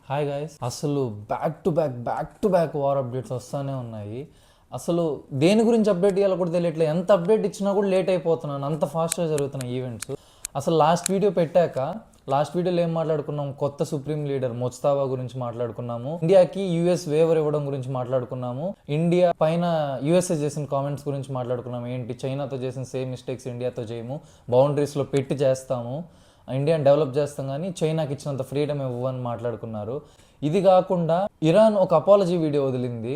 Hi guys, అసలు back to back war updates వస్తూనే ఉన్నాయి. అసలు దేని గురించి అప్డేట్ ఇవ్వాలో కూడా తెలియట్లేదు. ఎంత అప్డేట్ ఇచ్చినా కూడా లేట్ అయిపోతున్నాను, అంత ఫాస్ట్గా జరుగుతున్నాయి ఈవెంట్స్. అసలు లాస్ట్ వీడియో పెట్టాక లాస్ట్ వీడియోలో ఏం మాట్లాడుకున్నాం? కొత్త సుప్రీం లీడర్ ముస్తాబా గురించి మాట్లాడుకున్నాము. ఇండియాకి యూఎస్ వేవర్ ఇవ్వడం గురించి మాట్లాడుకున్నాము. ఇండియా పైన యూఎస్ఏ చేసిన కామెంట్స్ గురించి మాట్లాడుకున్నాము. ఏంటి, చైనాతో చేసిన సేమ్ మిస్టేక్స్ ఇండియాతో చేయము, బౌండరీస్లో పెట్టి చేస్తాము, ఇండియాని డెవలప్ చేస్తాం కానీ చైనాకి ఇచ్చినంత ఫ్రీడమ్ ఇవ్వని మాట్లాడుకున్నారు. ఇది కాకుండా ఇరాన్ ఒక అపాలజీ వీడియో వదిలింది.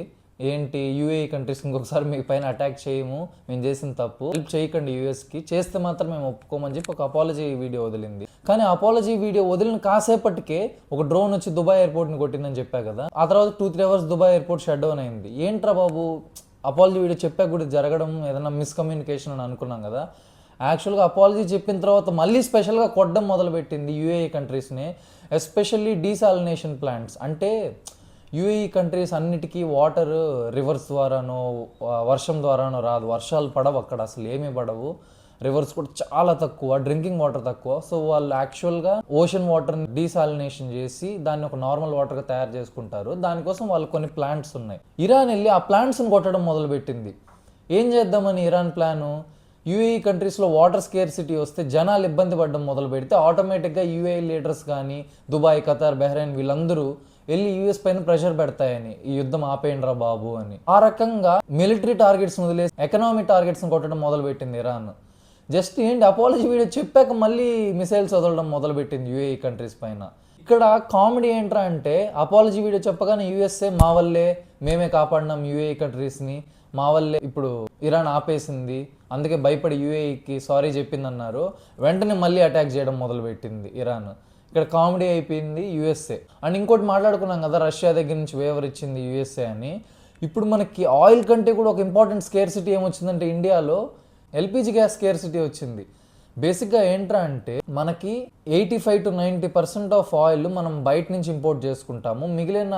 ఏంటి, యూఏఈ కంట్రీస్ ఇంకొకసారి మీ పైన అటాక్ చేయము, మేము చేసిన తప్పు, హెల్ప్ చేయకండి యూఎస్కి, చేస్తే మాత్రం మేము ఒప్పుకోమని చెప్పి ఒక అపాలజీ వీడియో వదిలింది. కానీ అపాలజీ వీడియో వదిలిన కాసేపటికే ఒక డ్రోన్ వచ్చి దుబాయ్ ఎయిర్పోర్ట్ని కొట్టిందని చెప్పా కదా. ఆ తర్వాత 2-3 hours Dubai airport shut down అయింది. ఏంట్రా బాబు, అపాలజీ వీడియో చెప్పాక కూడా జరగడం ఏదైనా మిస్కమ్యూనికేషన్ అని అనుకున్నాం కదా. యాక్చువల్గా అపాలజీ చెప్పిన తర్వాత మళ్ళీ స్పెషల్గా కొట్టడం మొదలుపెట్టింది యూఏఈ కంట్రీస్ని, ఎస్పెషల్లీ డీసాలినేషన్ ప్లాంట్స్. అంటే యూఏఈ కంట్రీస్ అన్నిటికీ వాటర్ రివర్స్ ద్వారానో వర్షం ద్వారానో రాదు, వర్షాలు పడవు అక్కడ, అసలు ఏమీ పడవు, రివర్స్ కూడా చాలా తక్కువ, డ్రింకింగ్ వాటర్ తక్కువ. సో వాళ్ళు యాక్చువల్గా ఓషన్ వాటర్ని డీసాలినేషన్ చేసి దాన్ని ఒక నార్మల్ వాటర్గా తయారు చేసుకుంటారు. దానికోసం వాళ్ళు కొన్ని ప్లాంట్స్ ఉన్నాయి. ఇరాన్ వెళ్ళి ఆ ప్లాంట్స్ని కొట్టడం మొదలుపెట్టింది. ఏం చేద్దామని ఇరాన్ ప్లాను, యూఏఈ కంట్రీస్లో వాటర్ స్కేర్సిటీ వస్తే జనాలు ఇబ్బంది పడడం మొదలు పెడితే ఆటోమేటిక్గా యూఏఈ లీడర్స్ కానీ దుబాయ్, ఖతార్, బహ్రెయిన్ వీళ్ళందరూ వెళ్ళి యూఎస్ పైన ప్రెషర్ పెడతాయని, ఈ యుద్ధం ఆపేయండిరా బాబు అని. ఆ రకంగా మిలిటరీ టార్గెట్స్ వదిలేసి ఎకనామిక్ టార్గెట్స్ని కొట్టడం మొదలుపెట్టింది ఇరాన్. జస్ట్ ఏంటి, అపాలజీ వీడియో చెప్పాక మళ్ళీ మిసైల్స్ వదలడం మొదలుపెట్టింది యూఏఈ కంట్రీస్ పైన. ఇక్కడ కామెడీ ఏంట్రా అంటే, అపాలజీ వీడియో చెప్పగానే యూఎస్ఏ మా వల్లే, మేమే కాపాడినాం యూఏఈ కంట్రీస్ని, మా వల్లే ఇప్పుడు ఇరాన్ ఆపేసింది, అందుకే భయపడి యూఏఈకి సారీ చెప్పిందన్నారు. వెంటనే మళ్ళీ అటాక్ చేయడం మొదలుపెట్టింది ఇరాన్. ఇక్కడ కామెడీ అయిపోయింది యూఎస్ఏ. అండ్ ఇంకోటి మాట్లాడుకున్నాం కదా, రష్యా దగ్గర నుంచి వేవర్ ఇచ్చింది యూఎస్ఏ అని. ఇప్పుడు మనకి ఆయిల్ కంటే కూడా ఒక ఇంపార్టెంట్ స్కేర్సిటీ ఏమొచ్చిందంటే, ఇండియాలో ఎల్పిజి గ్యాస్ స్కేర్సిటీ వచ్చింది. బేసిక్గా ఏంట్రా అంటే, మనకి 85-90% ఆఫ్ ఆయిల్ మనం బయట నుంచి ఇంపోర్ట్ చేసుకుంటాము, మిగిలిన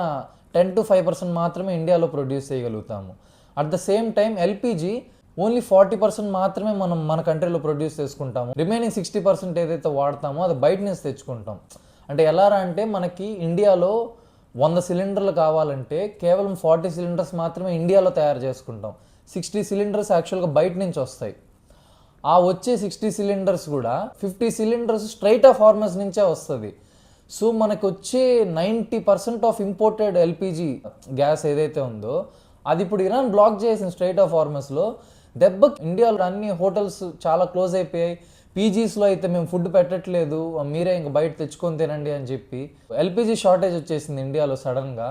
10-5% మాత్రమే ఇండియాలో ప్రొడ్యూస్ చేయగలుగుతాము. At the same time LPG only 40% మాత్రమే మనం మన కంట్రీలో ప్రొడ్యూస్ చేసుకుంటాము. రిమైనింగ్ 60% ఏదైతే వాడతామో అది బయట నుంచి తెచ్చుకుంటాం. అంటే ఎలా అంటే, మనకి ఇండియాలో 100 సిలిండర్లు కావాలంటే కేవలం 40 సిలిండర్స్ మాత్రమే ఇండియాలో తయారు చేసుకుంటాం. 60 సిలిండర్స్ యాక్చువల్గా బయట నుంచి వస్తాయి. ఆ వచ్చే 60 సిలిండర్స్ కూడా 50 సిలిండర్స్ స్ట్రైట్ ఆఫ్ హార్మస్ నుంచే వస్తుంది. సో మనకు వచ్చే 90% ఆఫ్ ఇంపోర్టెడ్ ఎల్పిజి గ్యాస్ ఏదైతే ఉందో అది ఇప్పుడు ఇరాన్ బ్లాక్ చేసింది స్ట్రైట్ ఆఫ్ హార్మస్లో. దెబ్బ ఇండియాలో అన్ని హోటల్స్ చాలా క్లోజ్ అయిపోయాయి. పీజీస్లో అయితే మేము ఫుడ్ పెట్టట్లేదు, మీరే ఇంక బయట తెచ్చుకొని తినండి అని చెప్పి ఎల్పిజి షార్టేజ్ వచ్చేసింది ఇండియాలో సడన్గా.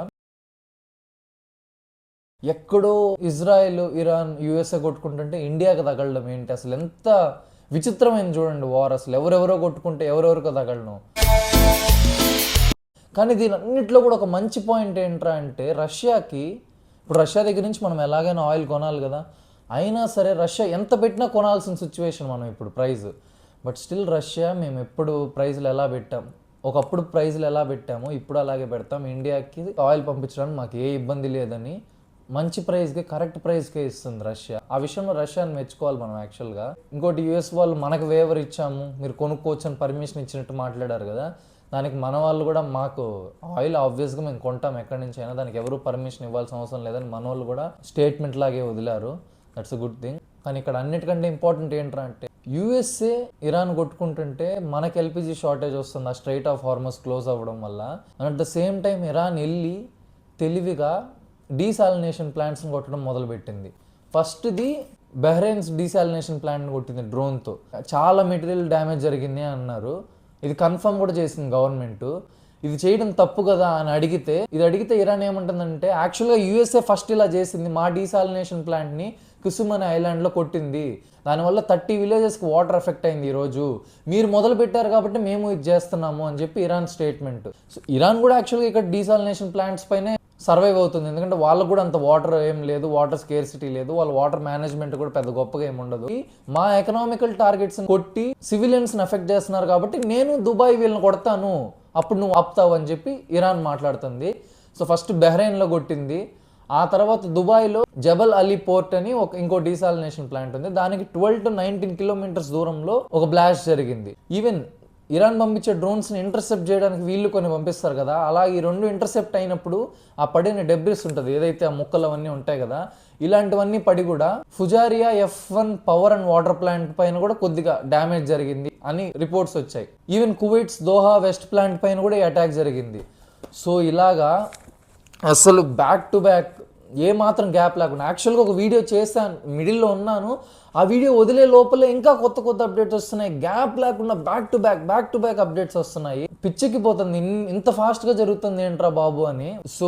ఎక్కడో ఇజ్రాయెల్, ఇరాన్, యూఎస్ఏ కొట్టుకుంటుంటే ఇండియాకి తగలడం ఏంటి, అసలు ఎంత విచిత్రమైంది చూడండి వార్. అసలు ఎవరెవరో కొట్టుకుంటే ఎవరెవరికో తగలడం. కానీ దీని అన్నింటిలో కూడా ఒక మంచి పాయింట్ ఏంట్రా అంటే, రష్యాకి ఇప్పుడు రష్యా దగ్గర నుంచి మనం ఎలాగైనా ఆయిల్ కొనాలి కదా, అయినా సరే రష్యా ఎంత పెట్టినా కొనాల్సిన సిచ్యువేషన్ మనం ఇప్పుడు ప్రైజ్. బట్ స్టిల్ రష్యా, మేము ఎప్పుడు ప్రైజ్లు ఎలా పెట్టాం, ఒకప్పుడు ప్రైజ్లు ఎలా పెట్టామో ఇప్పుడు అలాగే పెడతాం, ఇండియాకి ఆయిల్ పంపించడానికి మాకు ఏ ఇబ్బంది లేదని మంచి ప్రైస్కి, కరెక్ట్ ప్రైస్కే ఇస్తుంది రష్యా. ఆ విషయంలో రష్యాని మెచ్చుకోవాలి మనం యాక్చువల్గా. ఇంకోటి, యూఎస్ వాళ్ళు మనకు వేవర్ ఇచ్చాము, మీరు కొనుక్కోవచ్చు అని పర్మిషన్ ఇచ్చినట్టు మాట్లాడారు కదా, దానికి మన వాళ్ళు కూడా మాకు ఆయిల్ ఆబ్వియస్గా మేము కొంటాం ఎక్కడి నుంచి అయినా, దానికి ఎవరు పర్మిషన్ ఇవ్వాల్సిన అవసరం లేదని మన వాళ్ళు కూడా స్టేట్మెంట్ లాగే వదిలారు. That's a good thing. కానీ ఇక్కడ అన్నిటికంటే ఇంపార్టెంట్ ఏంటంటే, యూఎస్ఏ ఇరాన్ కొట్టుకుంటుంటే మనకి ఎల్పిజి షార్టేజ్ వస్తుంది ఆ స్ట్రైట్ ఆఫ్ హార్మస్ క్లోజ్ అవ్వడం వల్ల. And at the same time Iran వెళ్ళి తెలివిగా డీసాలినేషన్ ప్లాంట్స్ని కొట్టడం మొదలుపెట్టింది. ఫస్ట్ది బహ్రెయిన్స్ డీసాలినేషన్ ప్లాంట్ని కొట్టింది డ్రోన్తో. చాలా మెటీరియల్ డ్యామేజ్ జరిగింది అన్నారు. ఇది కన్ఫర్మ్ కూడా చేసింది గవర్నమెంట్. ఇది చేయడం తప్పు కదా అని అడిగితే ఇరాన్ ఏమంటుందంటే, యాక్చువల్గా యూఎస్ఏ ఫస్ట్ ఇలా చేసింది, మా డీసాలినేషన్ ప్లాంట్ని కుసుమ్ అనే ఐలాండ్లో కొట్టింది, దానివల్ల 30 విలేజెస్కి వాటర్ ఎఫెక్ట్ అయింది, ఈరోజు మీరు మొదలు పెట్టారు కాబట్టి మేము ఇది చేస్తున్నాము అని చెప్పి ఇరాన్ స్టేట్మెంట్. సో ఇరాన్ కూడా యాక్చువల్గా ఇక్కడ డీసాలినేషన్ ప్లాంట్స్ పైనే సర్వైవ్ అవుతుంది, ఎందుకంటే వాళ్ళకు కూడా అంత వాటర్ ఏం లేదు, వాటర్ స్కేర్సిటీ లేదు, వాళ్ళ వాటర్ మేనేజ్మెంట్ కూడా పెద్ద గొప్పగా ఏమి ఉండదు. మా ఎకనామికల్ టార్గెట్స్ కొట్టి సివిలియన్స్ని ఎఫెక్ట్ చేస్తున్నారు కాబట్టి నేను దుబాయ్ వీళ్ళని కొడతాను, అప్పుడు నువ్వు ఆపుతావు అని చెప్పి ఇరాన్ మాట్లాడుతుంది. సో ఫస్ట్ బహ్రెయిన్లో కొట్టింది, ఆ తర్వాత దుబాయ్లో జబల్ అలీ పోర్ట్ అని ఇంకో డీసాలినేషన్ ప్లాంట్ ఉంది, దానికి 12-19 కిలోమీటర్స్ దూరంలో ఒక బ్లాస్ట్ జరిగింది. ఈవెన్ ఇరాన్ పంపించే డ్రోన్స్ని ఇంటర్సెప్ట్ చేయడానికి వీళ్ళు కొన్ని పంపిస్తారు కదా, అలా ఈ రెండు ఇంటర్సెప్ట్ అయినప్పుడు ఆ పడిన డెబ్రిస్ ఉంటుంది ఏదైతే ఆ ముక్కలు అవన్నీ ఉంటాయి కదా, ఇలాంటివన్నీ పడి కూడా ఫుజారియా F1 power and water plant పైన కూడా కొద్దిగా డ్యామేజ్ జరిగింది అని రిపోర్ట్స్ వచ్చాయి. ఈవెన్ కువైట్స్ దోహా వెస్ట్ ప్లాంట్ పైన కూడా ఈ అటాక్ జరిగింది. సో ఇలాగా అసలు బ్యాక్ టు బ్యాక్ ఏ మాత్రం గ్యాప్ లేకుండా, యాక్చువల్గా ఒక వీడియో చేశాను, మిడిల్లో ఉన్నాను, ఆ వీడియో వదిలే లోపలే ఇంకా కొత్త కొత్త అప్డేట్స్ వస్తున్నాయి. గ్యాప్ లేకుండా బ్యాక్ టు బ్యాక్ అప్డేట్స్ వస్తున్నాయి. పిచ్చెక్కి పోతుంది, ఇంత ఫాస్ట్గా జరుగుతుంది ఏంట్రా బాబు అని. సో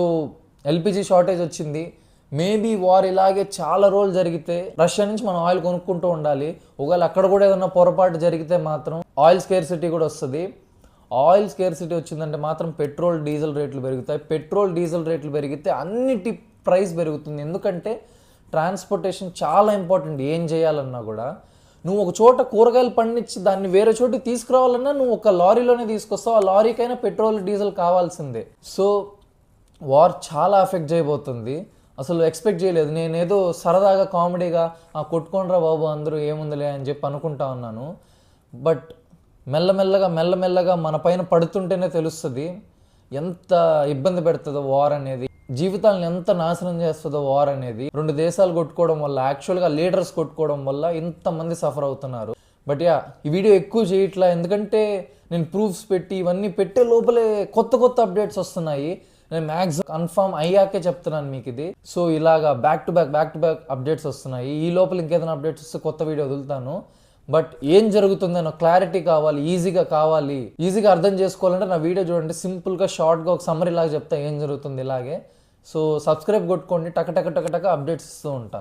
ఎల్పిజి షార్టేజ్ వచ్చింది. మేబీ వార్ ఇలాగే చాలా రోజులు జరిగితే రష్యా నుంచి మనం ఆయిల్ కొనుక్కుంటూ ఉండాలి. ఒకవేళ అక్కడ కూడా ఏదైనా పొరపాటు జరిగితే మాత్రం ఆయిల్ స్కేర్సిటీ కూడా వస్తుంది. ఆయిల్ స్కేర్సిటీ వచ్చిందంటే మాత్రం పెట్రోల్ డీజిల్ రేట్లు పెరుగుతాయి. పెట్రోల్ డీజిల్ రేట్లు పెరిగితే అన్నిటి ప్రైస్ పెరుగుతుంది. ఎందుకంటే ట్రాన్స్పోర్టేషన్ చాలా ఇంపార్టెంట్. ఏం చేయాలన్నా కూడా నువ్వు ఒక చోట కూరగాయలు పండించి దాన్ని వేరే చోటికి తీసుకురావాలన్నా నువ్వు ఒక లారీలోనే తీసుకొస్తావు. ఆ లారీకైనా పెట్రోల్ డీజిల్ కావాల్సిందే. సో వార్ చాలా ఎఫెక్ట్ చేయబోతుంది. అసలు ఎక్స్పెక్ట్ చేయలేదు. నేనేదో సరదాగా కామెడీగా కొట్టుకోండిరా బాబు అందరూ ఏముందిలే అని చెప్పి అనుకుంటా ఉన్నాను. బట్ మెల్లమెల్లగా మన పైన పడుతుంటేనే తెలుస్తుంది ఎంత ఇబ్బంది పెడుతుందో వార్ అనేది, జీవితాలను ఎంత నాశనం చేస్తుందో వార్ అనేది. రెండు దేశాలు కొట్టుకోవడం వల్ల, యాక్చువల్గా లీడర్స్ కొట్టుకోవడం వల్ల ఇంతమంది సఫర్ అవుతున్నారు. బట్ ఈ వీడియో ఎక్కువ చేయట్లా, ఎందుకంటే నేను ప్రూఫ్స్ పెట్టి ఇవన్నీ పెట్టే లోపలే కొత్త అప్డేట్స్ వస్తున్నాయి. నేను మ్యాక్సిమం కన్ఫర్మ్ అయ్యాకే చెప్తున్నాను మీకు ఇది. సో ఇలాగా బ్యాక్ టు బ్యాక్ అప్డేట్స్ వస్తున్నాయి. ఈ లోపల ఇంకేదైనా అప్డేట్స్ వస్తే కొత్త వీడియో వదులుతాను. బట్ ఏం జరుగుతుందనో క్లారిటీ కావాలి, ఈజీగా అర్థం చేసుకోవాలంటే నా వీడియో చూడండి. సింపుల్గా షార్ట్గా ఒక సమ్మరీ లాగా చెప్తా ఏం జరుగుతుంది ఇలాగే. సో సబ్స్క్రైబ్ కొట్టుకోండి, టక అప్డేట్స్ ఇస్తూ ఉంటా.